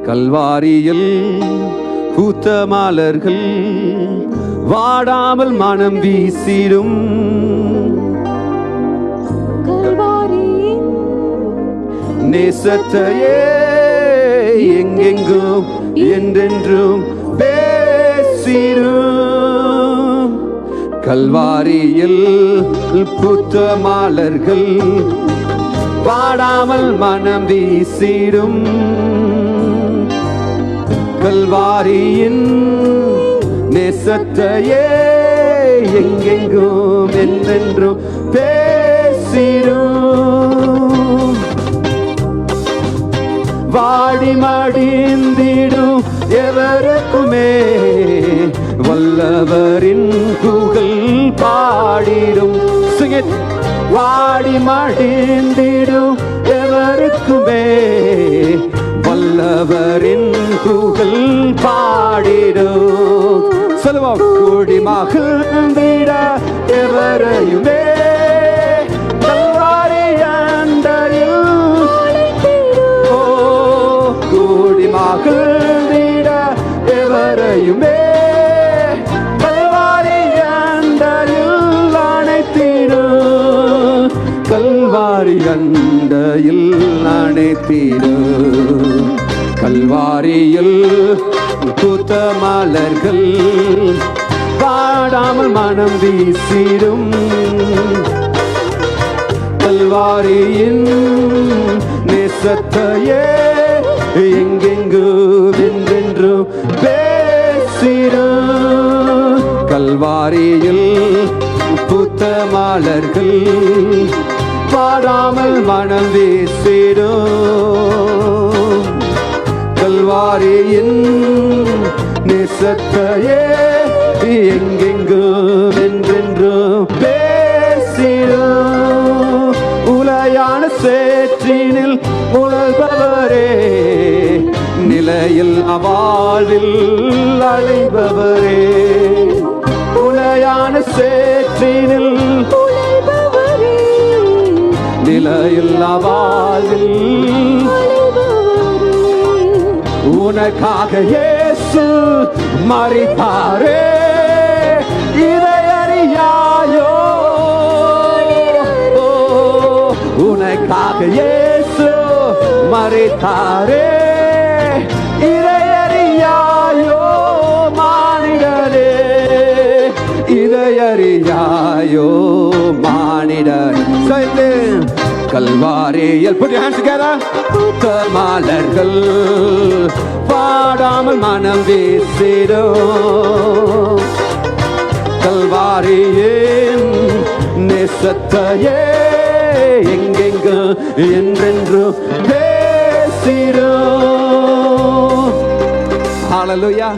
கல்வாரியில் பூத்த மலர்கள் வாடாமல் மனம் வீசிடும். நேசத்தையே எங்கெங்கும் என்றென்றும் பேசிடும். கல்வாரியில் பூத்த மலர்கள் வாடாமல் மனம் வீசிடும். கல்வாரியின் நேசத்தையே எங்கெங்கும் என்றென்றும் பேசிடும். வாடி மடிந்திடும் எவருக்குமே வல்லவரின் புகழ் பாடிடும். வாடி மடிந்திடும் எவருக்குமே வல்லவரின் புகழ் பாடிடும். சொல்லுவோம். கூடி மகிழ்ந்திட எவரையுமே மகிழ்ந்திட எவரையுமே கல்வாரி அண்டையில் அணைத்திடும். கல்வாரி அண்டையில் அணைத்திடும். கல்வாரியில் பூத்த மலர்கள் வாடாமல் மனம் வீசிடும். கல்வாரியின் நேசத்தையே எங்கெங்கு வென்றென்றும் பேசிடும். கல்வாரியில் பூத்த மலர்கள் பாடாமல் மனம் வீசிடும். கல்வாரியின் நேசத்தையே எங்கெங்கு வென்றென்றும் பேசிடும். உலையான சேற்றினில் உழல்பவரே நிலையில் வாழ்வில் அழைப்பவரே. உலையான சேற்றினில் நிலையில் வாழ்வில் உனக்காக இயேசு மரித்தாரே. இதை அறியாயோ? உனக்காக இயேசு மரித்தாரே. இதை அறியாயோ மானிடரே? இதை அறியாயோ மானிடர்? கல்வாரியில் put your hands together. பூத்த மலர்கள் பாடாமல் மனம் வீசிடும். கல்வாரியின் நேசத்தையே எங்கெங்கு என்றென்றும் பேசிடும். ஹல்லேலூயா.